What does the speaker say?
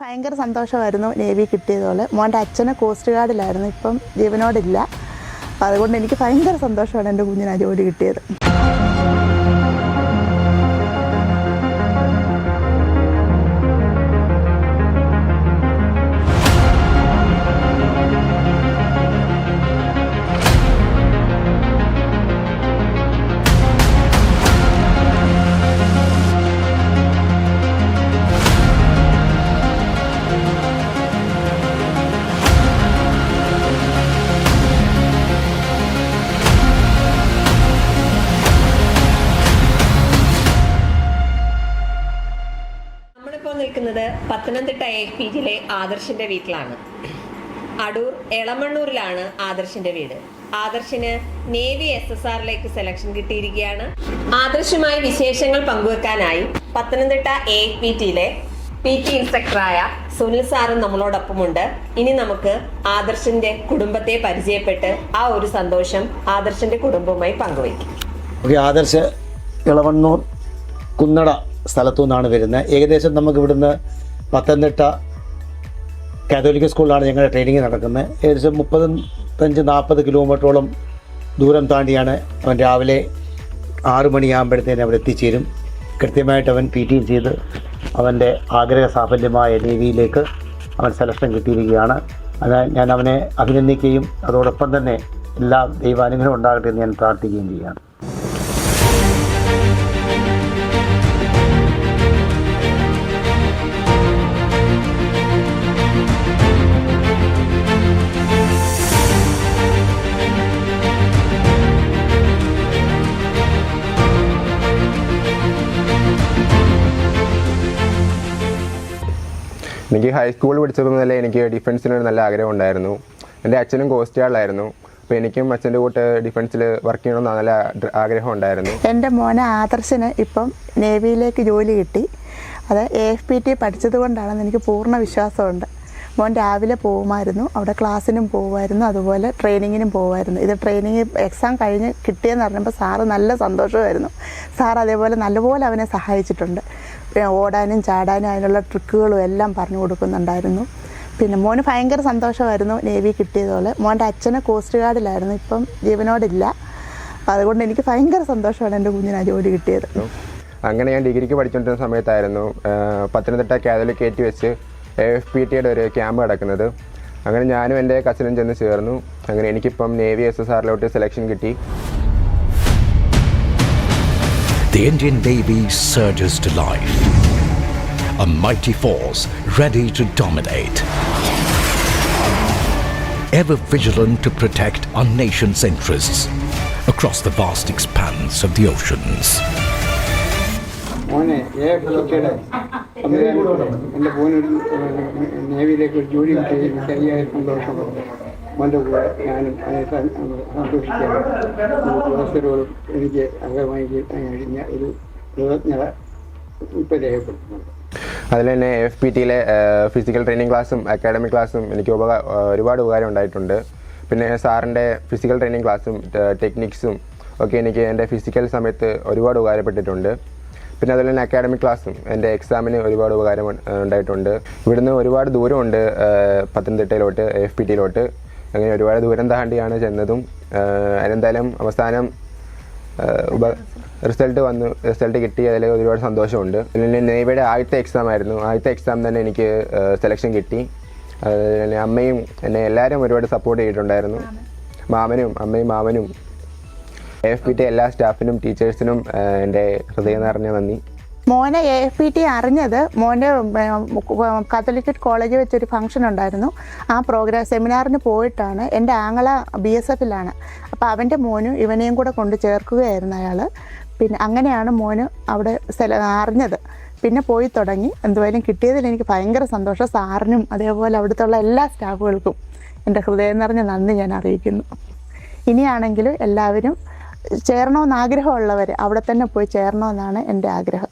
ഭയങ്കര സന്തോഷമായിരുന്നു നേവി കിട്ടിയതുപോലെ. മോൻ്റെ അച്ഛന് കോസ്റ്റ് ഗാർഡിലായിരുന്നു, ഇപ്പം ജീവനോടില്ല. അപ്പോൾ അതുകൊണ്ട് എനിക്ക് ഭയങ്കര സന്തോഷമാണ് എൻ്റെ കുഞ്ഞിന് ആ ജോലി കിട്ടിയത്. നിൽക്കുന്നത് പത്തനംതിട്ട AFPTയിലെ ആദർശിന്റെ വീട്ടിലാണ്. അടൂർ എളമണ്ണൂരിലാണ് ആദർശിന്റെ വീട്. ആദർശിന് നേവി SSRലേക്ക് സെലക്ഷൻ കിട്ടിയിരിക്കുകയാണ്. ആദർശുമായി വിശേഷങ്ങൾ പങ്കുവെക്കാനായി പത്തനംതിട്ട AFPTയിലെ PT ഇൻസ്ട്രക്ടറായ സുനിൽ സാറും നമ്മളോടൊപ്പമുണ്ട്. ഇനി നമുക്ക് ആദർശിന്റെ കുടുംബത്തെ പരിചയപ്പെട്ട് ആ ഒരു സന്തോഷം ആദർശിന്റെ കുടുംബവുമായി പങ്കുവയ്ക്കും. ആദർശ് എളമണ്ണൂർ കുന്നട സ്ഥലത്തു നിന്നാണ് വരുന്നത്. ഏകദേശം നമുക്ക് ഇവിടുന്ന് പത്തനംതിട്ട കാത്തോലിക് സ്കൂളിലാണ് ഞങ്ങളുടെ ട്രെയിനിങ് നടക്കുന്നത്. ഏകദേശം 35-40 കിലോമീറ്ററോളം ദൂരം താണ്ടിയാണ് അവൻ രാവിലെ 6 മണിയാകുമ്പോഴത്തേന് അവിടെ എത്തിച്ചേരും. കൃത്യമായിട്ട് അവൻ PT ചെയ്ത് അവൻ്റെ ആഗ്രഹ സാഫല്യമായ നേവിയിലേക്ക് അവൻ സെലക്ഷൻ കിട്ടിയിരിക്കുകയാണ്. അത് ഞാൻ അവനെ അഭിനന്ദിക്കുകയും അതോടൊപ്പം തന്നെ എല്ലാ ദൈവാനുഗ്രഹം ഉണ്ടാകട്ടെ എന്ന് ഞാൻ പ്രാർത്ഥിക്കുകയും ചെയ്യുകയാണ്. എനിക്ക് ഹൈസ്കൂളിൽ പഠിച്ചപ്പോൾ മുതലേ എനിക്ക് ഡിഫൻസിനൊരു നല്ല ആഗ്രഹം ഉണ്ടായിരുന്നു. എൻ്റെ അച്ഛനും കോസ്റ്റ് ഗാർഡിലായിരുന്നു. അപ്പോൾ എനിക്കും അച്ഛൻ്റെ കൂട്ട് ഡിഫൻസിൽ വർക്ക് ചെയ്യണമെന്ന് നല്ല ആഗ്രഹം ഉണ്ടായിരുന്നു. എൻ്റെ മോനെ ആദർശിന് ഇപ്പം നേവിയിലേക്ക് ജോലി കിട്ടി. അത് AFPT പഠിച്ചത് കൊണ്ടാണെന്ന് എനിക്ക് പൂർണ്ണ വിശ്വാസമുണ്ട്. മോൻ രാവിലെ പോകുമായിരുന്നു, അവിടെ ക്ലാസ്സിനും പോകുമായിരുന്നു, അതുപോലെ ട്രെയിനിങ്ങിനും പോകുമായിരുന്നു. ഇത് ട്രെയിനിങ് എക്സാം കഴിഞ്ഞ് കിട്ടിയെന്ന് പറഞ്ഞപ്പോൾ സാറ് നല്ല സന്തോഷമായിരുന്നു. സാർ അതേപോലെ നല്ലപോലെ അവനെ സഹായിച്ചിട്ടുണ്ട്. ഓടാനും ചാടാനും അതിനുള്ള ട്രിക്കുകളും എല്ലാം പറഞ്ഞു കൊടുക്കുന്നുണ്ടായിരുന്നു. പിന്നെ മോന് ഭയങ്കര സന്തോഷമായിരുന്നു നേവി കിട്ടിയതുപോലെ. മോൻ്റെ അച്ഛന് കോസ്റ്റ് ഗാർഡിലായിരുന്നു, ഇപ്പം ജീവനോടില്ല. അപ്പോൾ അതുകൊണ്ട് എനിക്ക് ഭയങ്കര സന്തോഷമാണ് എൻ്റെ കുഞ്ഞിന് ആ ജോലി കിട്ടിയത്. അങ്ങനെ ഞാൻ ഡിഗ്രിക്ക് പഠിച്ചുകൊണ്ടിരുന്ന സമയത്തായിരുന്നു പത്തനംതിട്ട കാത്തോലിക് AT വെച്ച് AFPTയുടെ ഒരു ക്യാമ്പ് നടക്കുന്നത്. അങ്ങനെ ഞാനും എൻ്റെ കസിനും ചെന്ന് ചേർന്നു. അങ്ങനെ എനിക്കിപ്പം നേവി SSRലോട്ട് സെലക്ഷൻ കിട്ടി. The Indian Navy surges to life, a mighty force ready to dominate, ever vigilant to protect our nation's interests across the vast expanse of the oceans. എൻ്റെ മോനൊരു നേവിയിലേക്ക് ഒരു ജോലി കിട്ടിയ ശരിയായ സന്തോഷമുണ്ട്. മോൻ്റെ കൂടെ ഞാനും സന്തോഷിക്കുകയാണ്. അവസരങ്ങളും എനിക്ക് അംഗമായി കഴിഞ്ഞ ഒരു കൃതജ്ഞത ഇപ്പോൾ രേഖപ്പെടുത്തുന്നുണ്ട്. അതിൽ തന്നെ AFPTയിലെ ഫിസിക്കൽ ട്രെയിനിങ് ക്ലാസ്സും അക്കാഡമിക് ക്ലാസ്സും എനിക്ക് ഒരുപാട് ഉപകാരം ഉണ്ടായിട്ടുണ്ട്. പിന്നെ സാറിൻ്റെ ഫിസിക്കൽ ട്രെയിനിങ് ക്ലാസ്സും ടെക്നിക്സും ഒക്കെ എനിക്ക് എൻ്റെ ഫിസിക്കൽ സമയത്ത് ഒരുപാട് ഉപകാരപ്പെട്ടിട്ടുണ്ട്. പിന്നെ അതുപോലെ തന്നെ അക്കാഡമിക് ക്ലാസ്സും എൻ്റെ എക്സാമിന് ഒരുപാട് ഉപകാരം ഉണ്ടായിട്ടുണ്ട്. ഇവിടുന്ന് ഒരുപാട് ദൂരമുണ്ട് പത്തനംതിട്ടയിലോട്ട് AFPTയിലോട്ട്. അങ്ങനെ ഒരുപാട് ദൂരം താണ്ടിയാണ് ചെന്നതും. അതിനെന്തായാലും അവസാനം റിസൾട്ട് കിട്ടി. അതിൽ ഒരുപാട് സന്തോഷമുണ്ട്. പിന്നെ നേവിയുടെ ആദ്യത്തെ എക്സാം ആയിരുന്നു. ആദ്യത്തെ എക്സാം തന്നെ എനിക്ക് സെലക്ഷൻ കിട്ടി. അമ്മയും എന്നെ എല്ലാവരും ഒരുപാട് സപ്പോർട്ട് ചെയ്തിട്ടുണ്ടായിരുന്നു. അമ്മയും മാമനും AFPT എല്ലാ സ്റ്റാഫിനും ടീച്ചേഴ്സിനും എൻ്റെ ഹൃദയം നിറഞ്ഞ നന്ദി. മോനെ AFPT അറിഞ്ഞത് മോൻ്റെ കാത്തോലിക് കോളേജിൽ വെച്ചൊരു ഫംഗ്ഷൻ ഉണ്ടായിരുന്നു. ആ പ്രോഗ്രാം സെമിനാറിന് പോയിട്ടാണ്. എൻ്റെ ആങ്ങള BSFലാണ്. അപ്പോൾ അവൻ്റെ മോനും ഇവനെയും കൂടെ കൊണ്ട് ചേർക്കുകയായിരുന്നു അയാൾ. പിന്നെ അങ്ങനെയാണ് മോന് അവിടെ അറിഞ്ഞത്. പിന്നെ പോയി തുടങ്ങി. എന്തുവായാലും കിട്ടിയതിൽ എനിക്ക് ഭയങ്കര സന്തോഷം. സാറിനും അതേപോലെ അവിടുത്തെ എല്ലാ സ്റ്റാഫുകൾക്കും എൻ്റെ ഹൃദയം നിറഞ്ഞ നന്ദി ഞാൻ അറിയിക്കുന്നു. ഇനിയാണെങ്കിലും എല്ലാവരും ചേരണമെന്ന് ആഗ്രഹമുള്ളവർ അവിടെ തന്നെ പോയി ചേരണമെന്നാണ് എൻ്റെ ആഗ്രഹം.